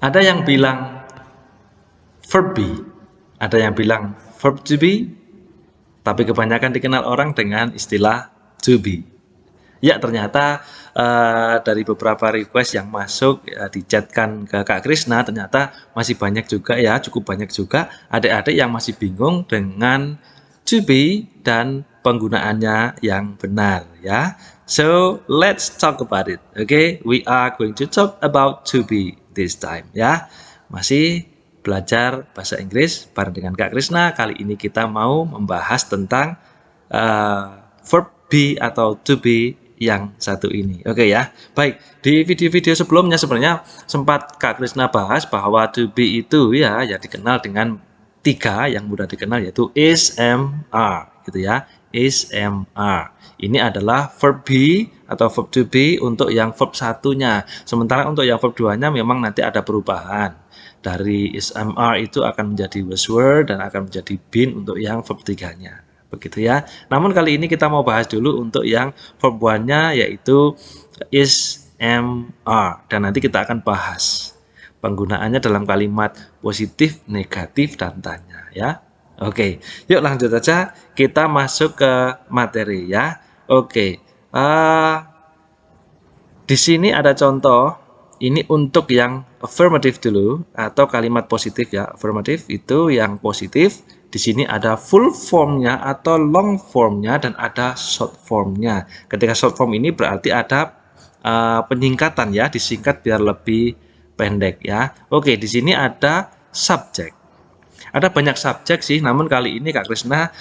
Ada yang bilang verb be, ada yang bilang verb to be, tapi kebanyakan dikenal orang dengan istilah to be. Ya, ternyata dari beberapa request yang masuk dichatkan ke Kak Krisna, ternyata masih banyak juga ya, cukup banyak juga adik-adik yang masih bingung dengan to be dan penggunaannya yang benar ya. So, let's talk about it. Okay, we are going to talk about to be this time ya. Masih belajar bahasa Inggris bareng dengan Kak Krisna. Kali ini kita mau membahas tentang verb be atau to be yang satu ini. Oke ya. Baik, di video-video sebelumnya sebenarnya sempat Kak Krisna bahas bahwa to be itu ya dikenal dengan 3 yang mudah dikenal, yaitu is, am, are gitu ya. Is, am, are. Ini adalah verb be atau verb to be untuk yang verb satunya. Sementara untuk yang verb 2-nya memang nanti ada perubahan. Dari is, am, are itu akan menjadi was, were dan akan menjadi been untuk yang verb 3-nya. Begitu ya. Namun kali ini kita mau bahas dulu untuk yang verb 1-nya, yaitu is, am, are. Dan nanti kita akan bahas penggunaannya dalam kalimat positif, negatif, dan tanya ya. Oke, yuk lanjut aja kita masuk ke materi ya. Oke, di sini ada contoh. Ini untuk yang affirmative dulu atau kalimat positif ya. Affirmative itu yang positif. Di sini ada full formnya atau long formnya dan ada short formnya. Ketika short form ini berarti ada penyingkatan ya, disingkat biar lebih pendek ya. Oke, di sini ada subject. Ada banyak subjek sih, namun kali ini Kak Krisna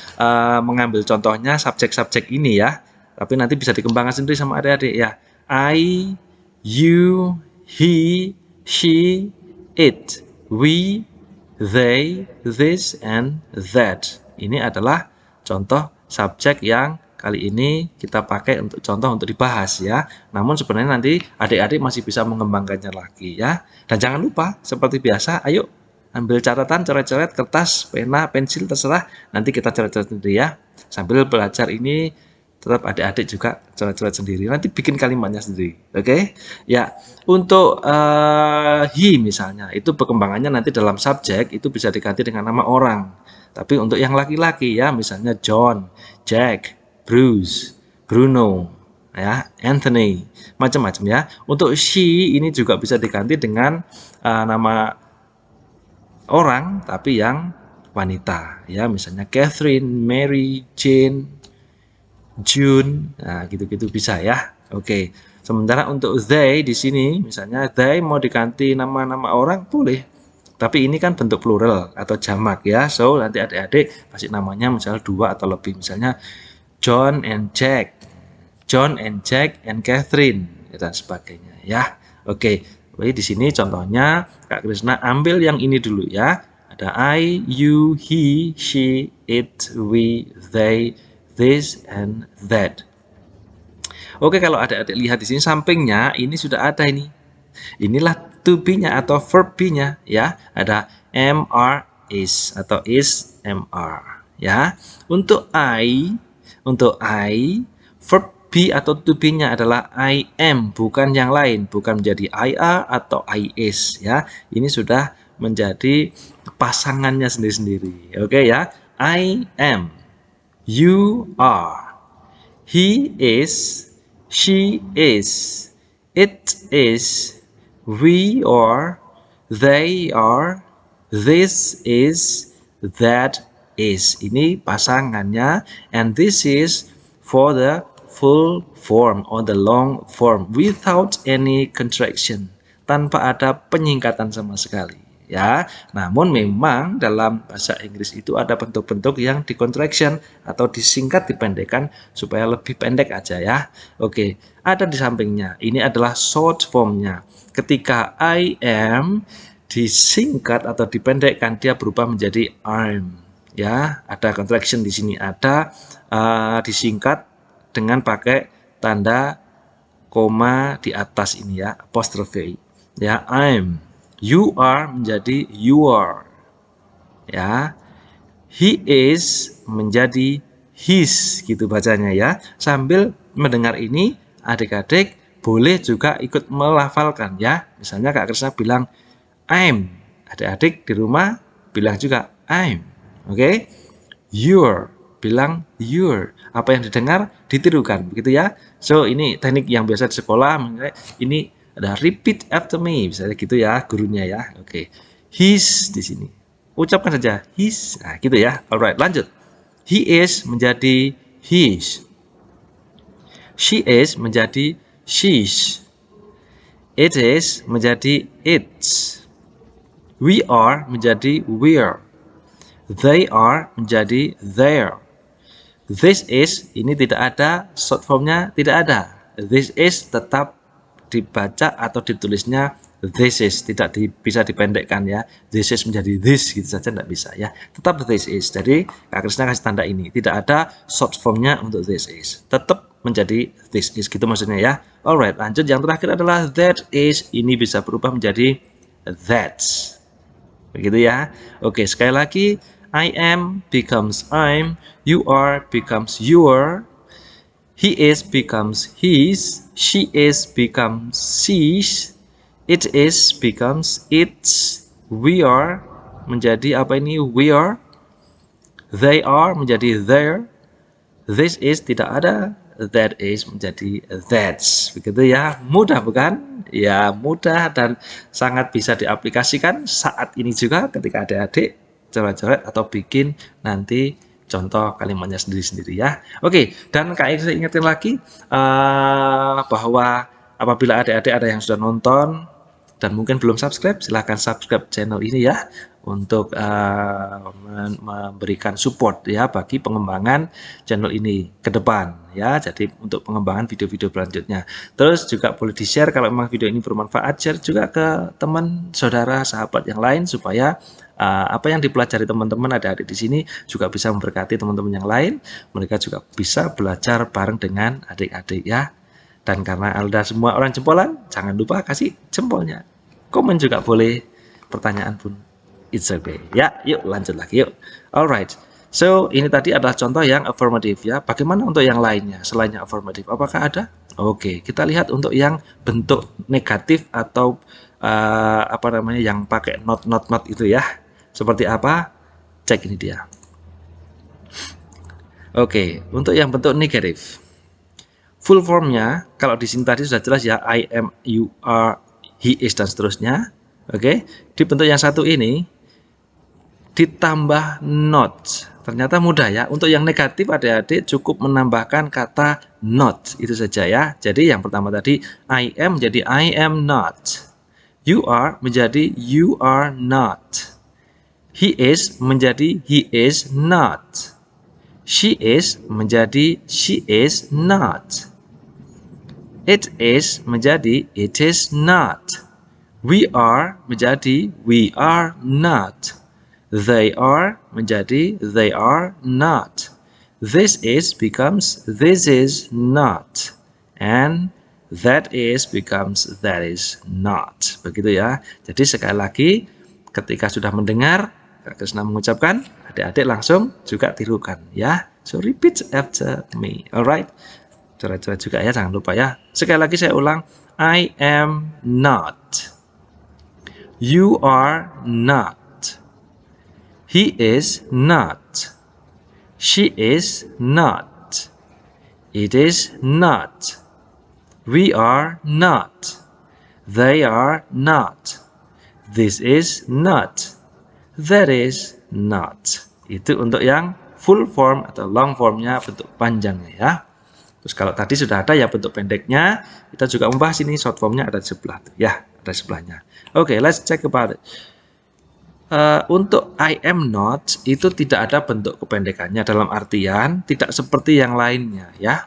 mengambil contohnya subjek-subjek ini ya. Tapi nanti bisa dikembangkan sendiri sama adik-adik ya. I, you, he, she, it, we, they, this, and that. Ini adalah contoh subjek yang kali ini kita pakai untuk contoh untuk dibahas ya. Namun sebenarnya nanti adik-adik masih bisa mengembangkannya lagi ya. Dan jangan lupa seperti biasa, ayo ambil catatan, coret-coret, kertas, pena, pensil, terserah. Nanti kita coret-coret sendiri ya. Sambil belajar ini tetap adik-adik juga coret-coret sendiri. Nanti bikin kalimatnya sendiri. Oke? Ya, untuk he misalnya, itu perkembangannya nanti dalam subjek itu bisa diganti dengan nama orang. Tapi untuk yang laki-laki ya, misalnya John, Jack, Bruce, Bruno, ya, Anthony, macam-macam ya. Untuk she ini juga bisa diganti dengan nama orang tapi yang wanita ya, misalnya Catherine, Mary, Jane, June, nah gitu-gitu bisa ya. Oke. Sementara untuk they di sini misalnya they mau diganti nama-nama orang boleh. Tapi ini kan bentuk plural atau jamak ya. So nanti adik-adik kasih namanya misalnya 2 atau lebih, misalnya John and Jack, John and Jack and Catherine dan sebagainya ya. Oke. Jadi di sini contohnya Kak Krisna ambil yang ini dulu ya. Ada I, you, he, she, it, we, they, this, and that. Oke, kalau adik-adik lihat di sini sampingnya ini sudah ada ini. Inilah to be-nya atau verb be-nya ya. Ada am, are, is atau is, am, are ya. Untuk I, verb be atau to be-nya adalah I am, bukan yang lain, bukan menjadi I are atau I is ya. Ini sudah menjadi pasangannya sendiri-sendiri. Oke ya. I am, you are, he is, she is, it is, we are, they are, this is, that is. Ini pasangannya, and this is for the full form or the long form without any contraction, tanpa ada penyingkatan sama sekali ya. Namun memang dalam bahasa Inggris itu ada bentuk-bentuk yang di contraction atau disingkat, dipendekkan supaya lebih pendek aja ya. Oke, ada di sampingnya. Ini adalah short formnya. Ketika I am disingkat atau dipendekkan, dia berubah menjadi I'm ya. Ada contraction di sini, ada disingkat dengan pakai tanda koma di atas ini ya, apostrophe ya. I'm, you are menjadi you are ya, he is menjadi his gitu bacanya ya. Sambil mendengar ini adik-adik boleh juga ikut melafalkan ya. Misalnya Kak Krisna bilang I'm. Adik-adik di rumah bilang juga I'm. Oke? You're. Bilang you're. Apa yang didengar ditirukan, begitu ya. So, ini teknik yang biasa di sekolah. Ini ada repeat after me, misalnya gitu ya, gurunya ya. Oke. His di sini. Ucapkan saja his. Nah, gitu ya. Alright, lanjut. He is menjadi his. She is menjadi she's. It is menjadi its. We are menjadi we're. They are menjadi their. This is, ini tidak ada, short formnya tidak ada. This is tetap dibaca atau ditulisnya this is, tidak bisa dipendekkan ya. This is menjadi this gitu saja, tidak bisa ya. Tetap this is. Jadi Kak Krisna kasih tanda ini, tidak ada short formnya untuk this is. Tetap menjadi this is gitu maksudnya ya. Alright, lanjut. Yang terakhir adalah that is, ini bisa berubah menjadi that's. Begitu ya. Oke, sekali lagi. I am becomes I'm, you are becomes your, he is becomes his, she is becomes she's, it is becomes its, we are menjadi apa ini? We are, they are menjadi their, this is tidak ada, that is menjadi that's. Begitu ya, mudah bukan? Ya mudah dan sangat bisa diaplikasikan saat ini juga ketika adik-adik coret-coret atau bikin nanti contoh kalimatnya sendiri-sendiri ya. Oke, dan Kak saya ingetin lagi bahwa apabila adik-adik ada yang sudah nonton dan mungkin belum subscribe, silahkan subscribe channel ini ya untuk memberikan support ya bagi pengembangan channel ini ke depan ya. Jadi untuk pengembangan video-video selanjutnya. Terus juga boleh di-share kalau memang video ini bermanfaat, share juga ke teman, saudara, sahabat yang lain supaya apa yang dipelajari teman-teman adik-adik di sini juga bisa memberkati teman-teman yang lain. Mereka juga bisa belajar bareng dengan adik-adik ya. Dan karena Anda semua orang jempolan, jangan lupa kasih jempolnya. Komen juga boleh, pertanyaan pun it's okay. Ya, yuk lanjut lagi yuk. Alright. So, ini tadi adalah contoh yang affirmative ya. Bagaimana untuk yang lainnya selain yang affirmative? Apakah ada? Oke, kita lihat untuk yang bentuk negatif atau apa namanya yang pakai not itu ya. Seperti apa? Cek ini dia. Oke, untuk yang bentuk negatif. Full formnya, kalau di sini tadi sudah jelas ya, I am, you are, he is, dan seterusnya. Oke, di bentuk yang satu ini, ditambah not. Ternyata mudah ya. Untuk yang negatif adik-adik cukup menambahkan kata not. Itu saja ya. Jadi yang pertama tadi, I am menjadi I am not. You are menjadi you are not. He is menjadi he is not. She is menjadi she is not. It is menjadi it is not. We are menjadi we are not. They are menjadi they are not. This is becomes this is not. And that is becomes that is not. Begitu ya. Jadi sekali lagi ketika sudah mendengar Kak Krisna mengucapkan, adik-adik langsung juga tirukan ya. So repeat after me. Alright. Coret-coret juga ya, jangan lupa ya. Sekali lagi saya ulang. I am not. You are not. He is not. She is not. It is not. We are not. They are not. This is not. That is not. Itu untuk yang full form atau long formnya, bentuk panjangnya ya. Terus kalau tadi sudah ada ya bentuk pendeknya, kita juga membahas ini short formnya ada di sebelah tuh ya, ada di sebelahnya. Oke, let's check about it. Untuk I am not itu tidak ada bentuk kependekannya, dalam artian tidak seperti yang lainnya ya.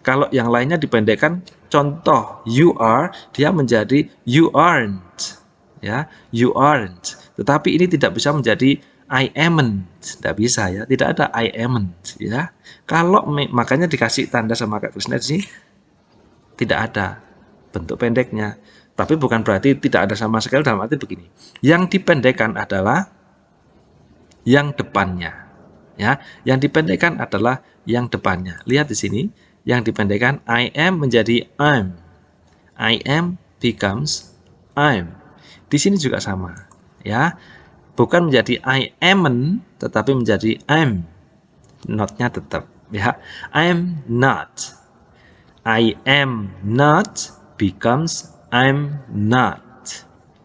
Kalau yang lainnya dipendekkan, contoh you are, dia menjadi you aren't ya, you aren't. Tetapi ini tidak bisa menjadi I amn't, tidak bisa ya, tidak ada I amn't ya. Kalau makanya dikasih tanda sama Kak Krisna di sini tidak ada bentuk pendeknya. Tapi bukan berarti tidak ada sama sekali, dalam arti begini. Yang dipendekkan adalah yang depannya ya. Yang dipendekkan adalah yang depannya. Lihat di sini, yang dipendekkan I am menjadi I'm. I am becomes I'm. Di sini juga sama, ya. Bukan menjadi I amn't, tetapi menjadi am. Not-nya tetap, ya. I'm not. I am not becomes I'm not.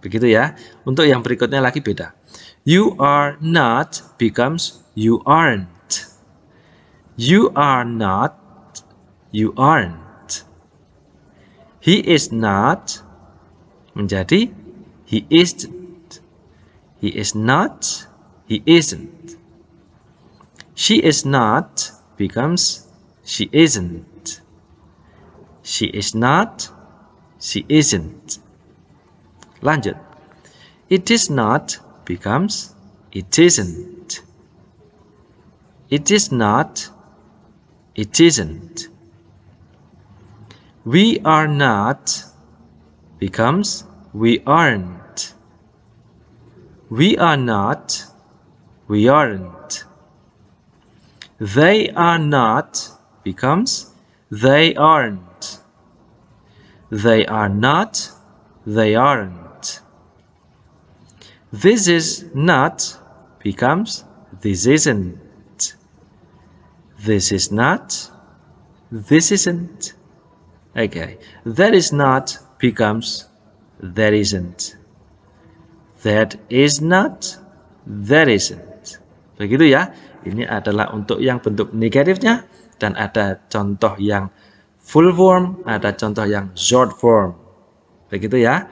Begitu ya. Untuk yang berikutnya lagi beda. You are not becomes you aren't. You are not, you aren't. He is not menjadi he isn't. He is not, he isn't. She is not becomes she isn't. She is not, she isn't. Lanjut. It is not becomes it isn't. It is not, it isn't. We are not becomes we aren't. We are not, we aren't. They are not becomes they aren't. They are not, they aren't. This is not becomes this isn't. This is not, this isn't. Okay, that is not becomes that isn't. That is not, that isn't. Begitu ya. Ini adalah untuk yang bentuk negatifnya, dan ada contoh yang full form, ada contoh yang short form. Begitu ya.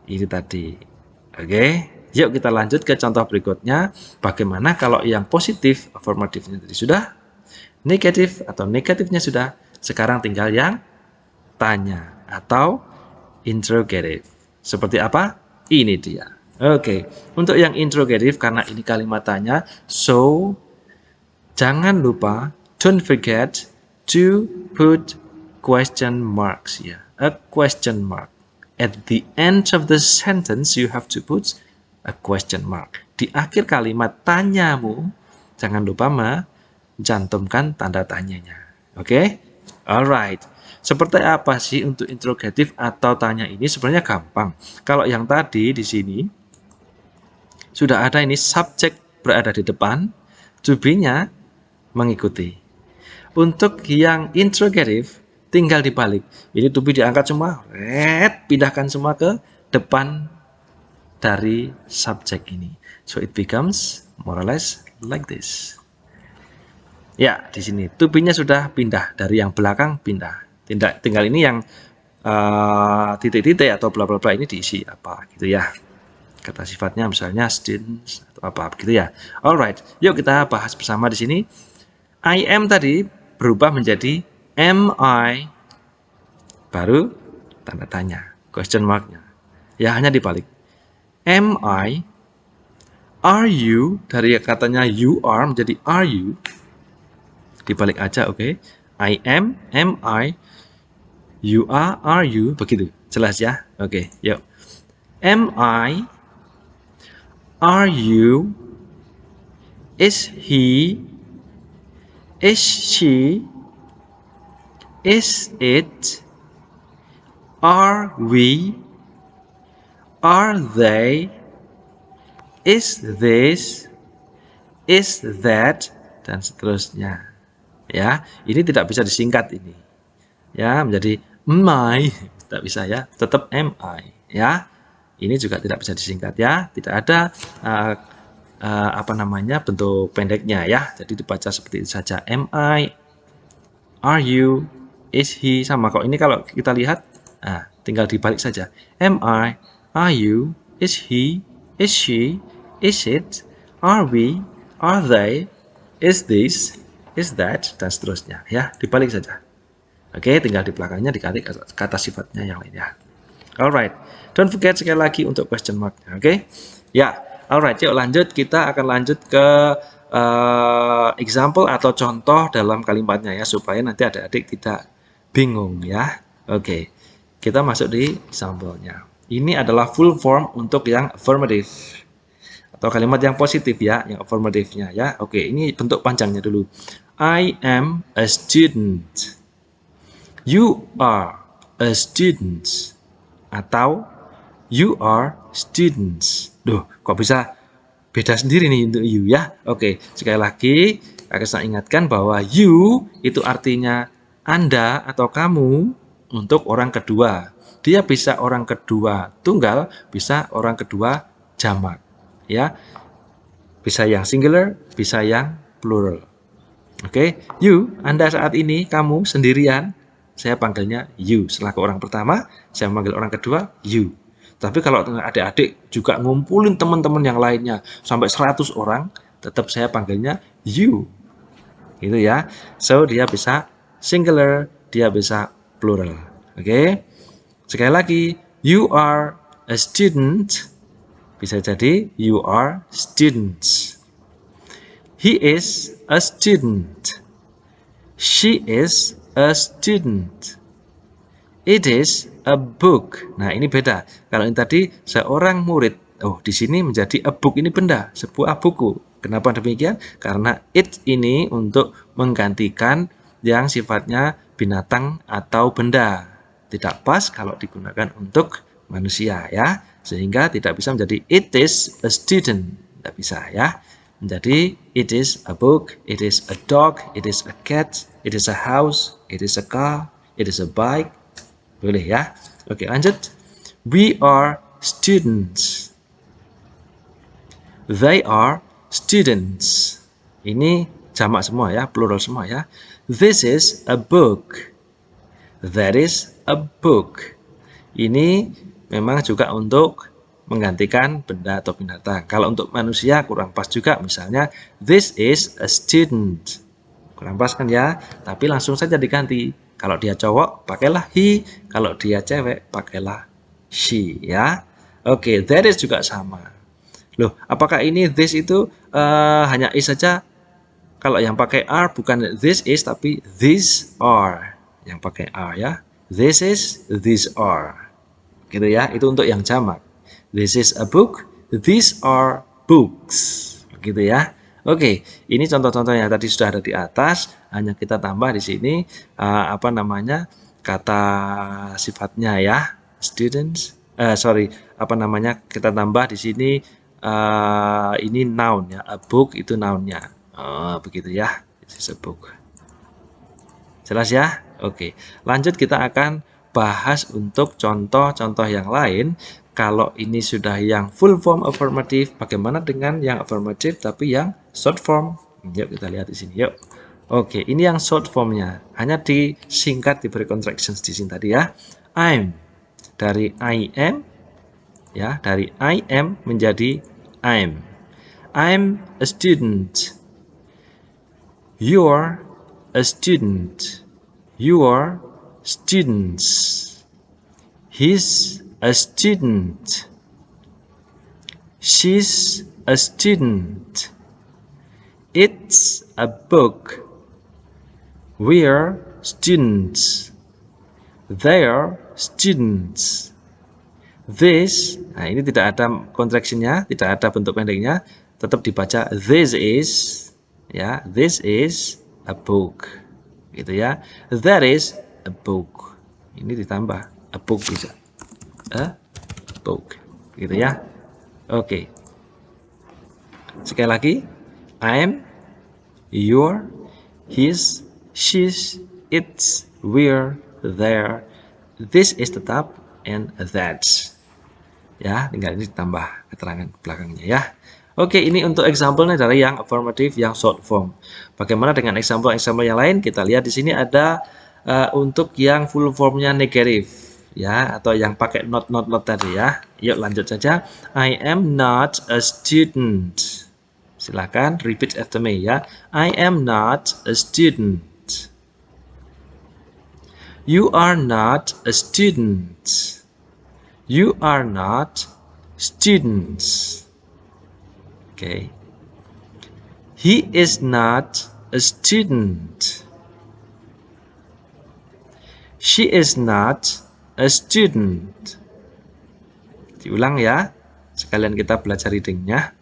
Ini tadi. Oke, yuk kita lanjut ke contoh berikutnya. Bagaimana kalau yang positif, affirmative-nya tadi sudah, negatif atau negatifnya sudah, sekarang tinggal yang tanya atau interrogative. Seperti apa? Ini dia. Oke, untuk yang interrogative, karena ini kalimat tanya, so jangan lupa, don't forget to put question marks ya. A question mark. At the end of the sentence, you have to put a question mark. Di akhir kalimat tanyamu, jangan lupa mencantumkan tanda tanyanya. Oke? Alright. Seperti apa sih untuk interrogatif atau tanya ini? Sebenarnya gampang. Kalau yang tadi di sini, sudah ada ini subjek berada di depan, to be-nya mengikuti. Untuk yang interrogative, tinggal dibalik. Ini to be diangkat semua, pindahkan semua ke depan dari subjek ini. So it becomes more or less like this. Ya, di sini to be-nya sudah pindah dari yang belakang pindah. Tinggal ini yang titik-titik atau bla bla bla ini diisi apa gitu ya. Kata sifatnya misalnya students atau apa begitu ya. Alright, yuk kita bahas bersama di sini. I am tadi berubah menjadi am I, baru tanda tanya, question mark-nya. Ya, hanya dibalik. Am I, are you, dari katanya you are menjadi are you. Dibalik aja, oke. I am I, you are you, begitu. Jelas ya? Oke, yuk. Am I, are you, is he, is she, is it, are we, are they, is this, is that, dan seterusnya. Ya, ini tidak bisa disingkat ini. Ya, menjadi my, tidak bisa ya, tetap am I. Ya, ini juga tidak bisa disingkat ya, tidak ada bentuk pendeknya ya. Jadi dibaca seperti itu saja. Am I, are you, is he, sama kok. Ini kalau kita lihat, tinggal dibalik saja. Am I, are you, is he, is she, is it, are we, are they, is this, is that, dan seterusnya ya. Dibalik saja. Oke, tinggal di belakangnya dikali kata sifatnya yang lain ya. Alright, don't forget sekali lagi untuk question mark. Oke, ya. Alright, yuk lanjut. Kita akan lanjut ke example atau contoh dalam kalimatnya ya, supaya nanti adik-adik tidak bingung ya. Oke, kita masuk di example-nya. Ini adalah full form untuk yang affirmative atau kalimat yang positif ya, yang affirmative-nya ya. Oke, ini bentuk panjangnya dulu. I am a student. You are a student. Atau You are students. Duh, kok bisa beda sendiri nih untuk you ya? Oke, sekali lagi saya ingatkan bahwa you itu artinya Anda atau kamu untuk orang kedua. Dia bisa orang kedua tunggal, bisa orang kedua jamak. Ya, bisa yang singular, bisa yang plural. Oke, you, Anda saat ini, kamu sendirian, saya panggilnya you. Setelah ke orang pertama, saya memanggil orang kedua, you. Tapi kalau adik-adik juga ngumpulin teman-teman yang lainnya, sampai 100 orang, tetap saya panggilnya you. Gitu ya. So, dia bisa singular, dia bisa plural. Oke. Sekali lagi, you are a student, bisa jadi you are students. He is a student. She is a student. It is a book. Nah, ini beda. Kalau yang tadi seorang murid. Oh, di sini menjadi a book, ini benda, sebuah buku. Kenapa demikian? Karena it ini untuk menggantikan yang sifatnya binatang atau benda. Tidak pas kalau digunakan untuk manusia ya. Sehingga tidak bisa menjadi it is a student. Tidak bisa ya. Menjadi it is a book, it is a dog, it is a cat, it is a house, it is a car, it is a bike. Boleh ya. Oke, lanjut. We are students. They are students. Ini jamak semua ya, plural semua ya. This is a book. That is a book. Ini memang juga untuk menggantikan benda atau binatang. Kalau untuk manusia kurang pas juga, misalnya this is a student. Kurang pas kan ya, tapi langsung saja diganti. Kalau dia cowok, pakailah he. Kalau dia cewek, pakailah she ya. Oke, that is juga sama. Loh, apakah ini this itu hanya is saja? Kalau yang pakai are bukan this is, tapi these are. Yang pakai are ya. This is, these are. Gitu ya, itu untuk yang jamak. This is a book, these are books. Gitu ya. Oke, ini contoh-contoh yang tadi sudah ada di atas, hanya kita tambah di sini kata sifatnya ya, students. Kita tambah di sini ini noun ya, a book itu nounnya. Begitu ya, this is a book. Jelas ya? Oke, lanjut kita akan bahas untuk contoh-contoh yang lain. Kalau ini sudah yang full form affirmative, bagaimana dengan yang affirmative tapi yang short form? Yuk kita lihat di sini. Yuk. Oke, ini yang short formnya. Hanya disingkat, diberi contractions di sini tadi ya. I'm. Dari I am, ya, dari I am menjadi I'm. I'm a student. You're a student. You are students. He's a student. She's a student. It's a book. We're students. They're students. This, nah ini tidak ada contractionnya, tidak ada bentuk pendeknya, tetap dibaca this is, ya, this is a book, gitu ya. That is a book. Ini ditambah a book bisa. A book, gitu ya. Oke. Sekali lagi, I'm, you're, his, she's, it's, we're, there, this is tetap, and that's. Ya, tinggal ini ditambah keterangan belakangnya ya. Oke, ini untuk example-nya dari yang affirmative, yang short form. Bagaimana dengan example-example yang lain? Kita lihat di sini ada untuk yang full formnya negative, ya, atau yang pakai not tadi ya. Yuk lanjut saja. I am not a student. Silakan repeat after me ya. I am not a student. You are not a student. You are not students. Okay. He is not a student. She is not a student. Diulang ya. Sekalian kita belajar readingnya.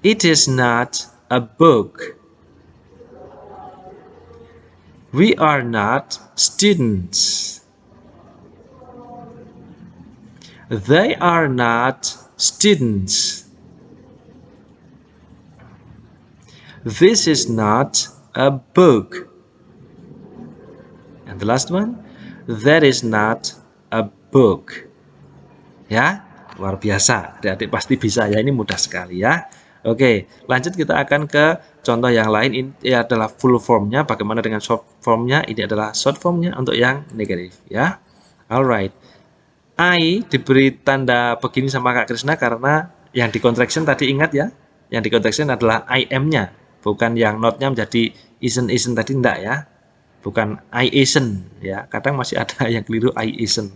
It is not a book. We are not students. They are not students. This is not a book. And the last one, that is not a book. Ya, luar biasa. Adik-adik pasti bisa ya, ini mudah sekali ya. Oke, lanjut kita akan ke contoh yang lain. Ini adalah full formnya. Bagaimana dengan short formnya? Ini adalah short formnya untuk yang negatif ya. Alright. I diberi tanda begini sama Kak Krisna karena yang di contraction tadi ingat ya. Yang di contraction adalah I am-nya. Bukan yang not-nya menjadi isn't tadi enggak ya. Bukan I isn't ya. Kadang masih ada yang keliru I isn't.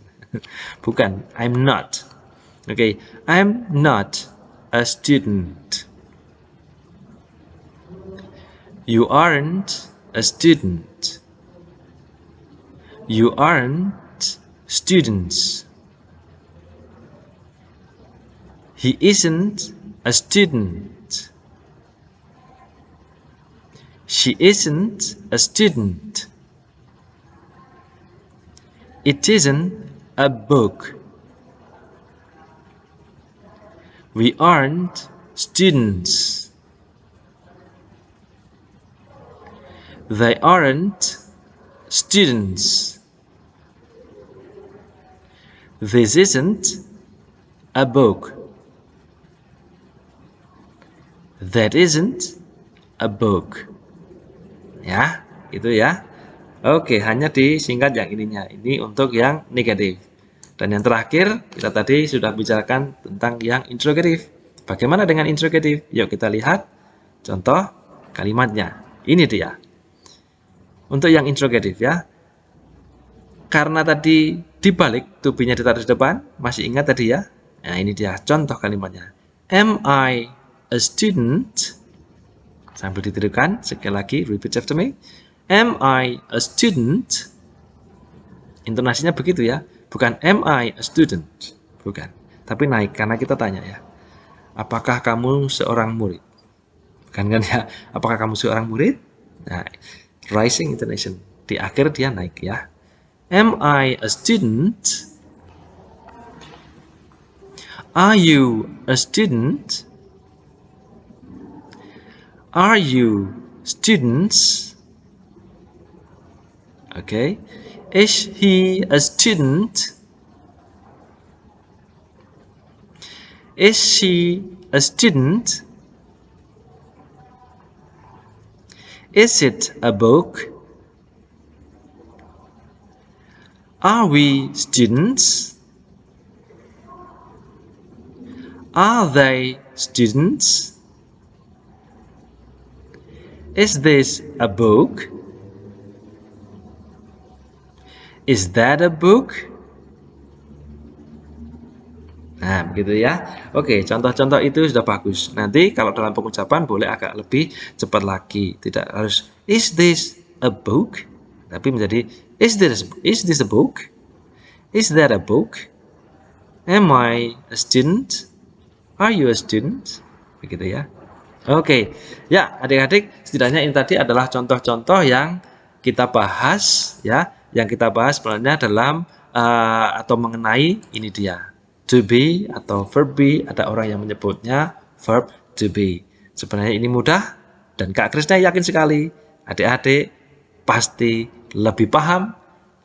Bukan, I'm not. Oke, I'm not a student. You aren't a student. You aren't students. He isn't a student. She isn't a student. It isn't a book. We aren't students. They aren't students. This isn't a book. That isn't a book. Ya, itu ya. Oke, hanya disingkat yang ininya. Ini untuk yang negatif. Dan yang terakhir, kita tadi sudah bicarakan tentang yang interrogative. Bagaimana dengan interrogative? Yuk kita lihat contoh kalimatnya. Ini dia. Untuk yang interrogative ya. Karena tadi dibalik, to be-nya ditaruh di depan, masih ingat tadi ya? Nah, ini dia contoh kalimatnya. Am I a student? Sambil ditirukan, sekali lagi, repeat after me. Am I a student? Intonasinya begitu ya. Bukan am I a student? Bukan. Tapi naik, karena kita tanya ya. Apakah kamu seorang murid? Bukan kan ya? Apakah kamu seorang murid? Nah, rising intonation. Di akhir dia naik ya. Am I a student? Are you a student? Are you students? Okay. Is he a student? Is she a student? Is it a book? Are we students? Are they students? Is this a book? Is that a book? Nah, begitu ya. Oke, contoh-contoh itu sudah bagus. Nanti kalau dalam pengucapan boleh agak lebih cepat lagi. Tidak harus is this a book? Tapi menjadi is this a book? Is that a book? Am I a student? Are you a student? Begitu ya. Oke. Ya, adik-adik, setidaknya ini tadi adalah contoh-contoh yang kita bahas ya. Yang kita bahas sebenarnya dalam atau mengenai ini dia. To be atau verb be, ada orang yang menyebutnya verb to be. Sebenarnya ini mudah dan Kak Krisna yakin sekali adik-adik pasti lebih paham,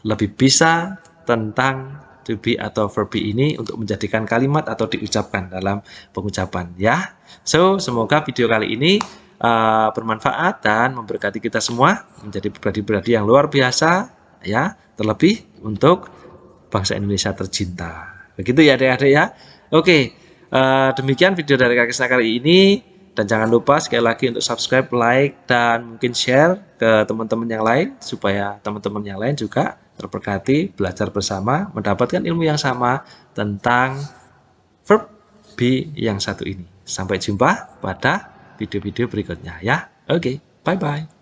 lebih bisa tentang to be atau verb be ini untuk menjadikan kalimat atau diucapkan dalam pengucapan ya. So, semoga video kali ini bermanfaat dan memberkati kita semua menjadi pribadi-pribadi yang luar biasa ya, terlebih untuk bangsa Indonesia tercinta. Begitu ya adik-adik ya. Oke, demikian video dari Kak Krisna kali ini. Dan jangan lupa sekali lagi untuk subscribe, like, dan mungkin share ke teman-teman yang lain. Supaya teman-teman yang lain juga terberkati, belajar bersama, mendapatkan ilmu yang sama tentang verb be yang satu ini. Sampai jumpa pada video-video berikutnya ya. Oke, bye-bye.